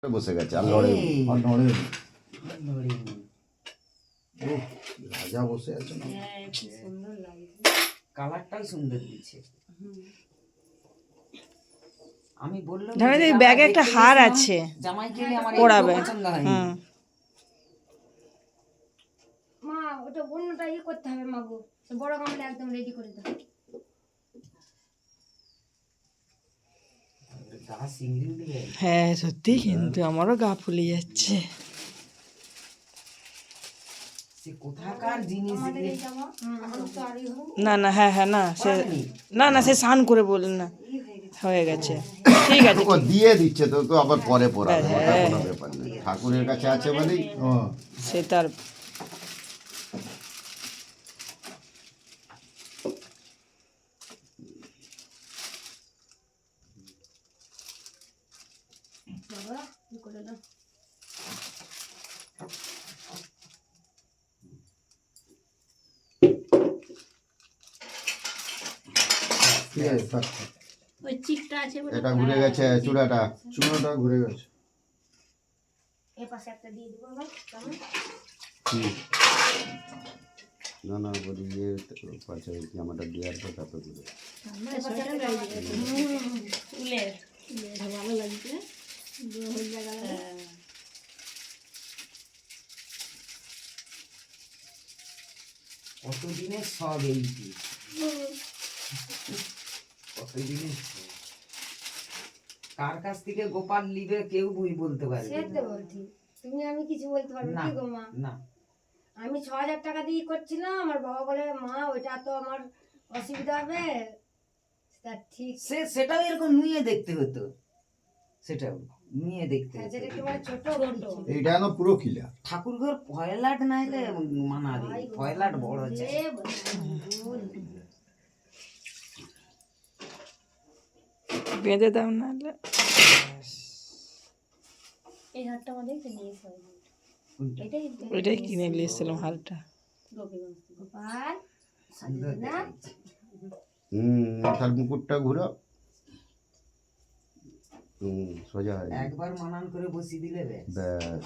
বসে গেছে আর লড়ে আর নড়ে রাজা বসে আছে না। কি সুন্দর লাগছে, কালারটাই সুন্দর দিচ্ছে। আমি বললাম ব্যাগে একটা হার আছে জামাইকে নিয়ে আমার পরাবে। পছন্দ হয়নি। মা ওটা অন্যটা করতে হবে মা গো, বড় গামলা একদম রেডি করে দাও। গা চিংড়ি উঠে হ্যাঁ সত্যি, কিন্তু আমারও গা ফুলে যাচ্ছে। সে কোথাকার জিনিস আমাদের দিয়ে এই জামা এখন তো আর না না, হ্যাঁ হ্যাঁ, না সে না না সে স্নান করে বললেন না, হয়ে গেছে, ঠিক আছে। ও দিয়ে দিচ্ছে তো, তো আবার পরে পড়াবে, ওটা কোনো ব্যাপার নেই। ঠাকুরের কাছে আছে বলেই সে তার বাবা কি করে দাও। ঠিক আছে, থাক, থাক। ওই চিকটা আছে বলে এটা ঘুরে গেছে, চূড়াটা ঘুরে গেছে। এই পাশে একটা দিয়ে দিব বাবা কেমন? না না, বলি ইয়ে পাশে জামাটা দেওয়ার পর তারপর ঘুরে ফুলের ভালো লাগছে। কতদিনের সব এইটি, কতদিনের শখ। কার কাছ থেকে গোপাল লিবে কেউ বই বলতে পারবে সে না। তো বলছি, তুমি আমি কিছু বলতে পারবো না কি গো মা? না, আমি ৬,০০০ টাকা দিয়ে করছিলাম, আমার বাবা বলে মা ওইটা তো আমার অসুবিধা হবে। তা ঠিক সেটাও এরকম নুয়ে দেখতে হতো, সেটাও নুয়ে দেখতে হ্যাঁ, হতো। যেটা একেবারে ছোট এইটা না পুরো কিলা। ঠাকুর ঘর পয়লাট নাইলে মানাবি, পয়লাট বড় চাই। বেঁধে দাও, নাহলে এই হাতটা আমাদের নিয়ে কোনটা? এটাই ওইটাই কিনে নিয়ে এসেছিলাম হারটা। গোপাল সুন্দর না দেখাচ্ছে। মাথার মুকুটটা ঘুরো, সোজা হয়, একবার মানান করে বসিয়ে দিলে ব্যাস। ব্যাস।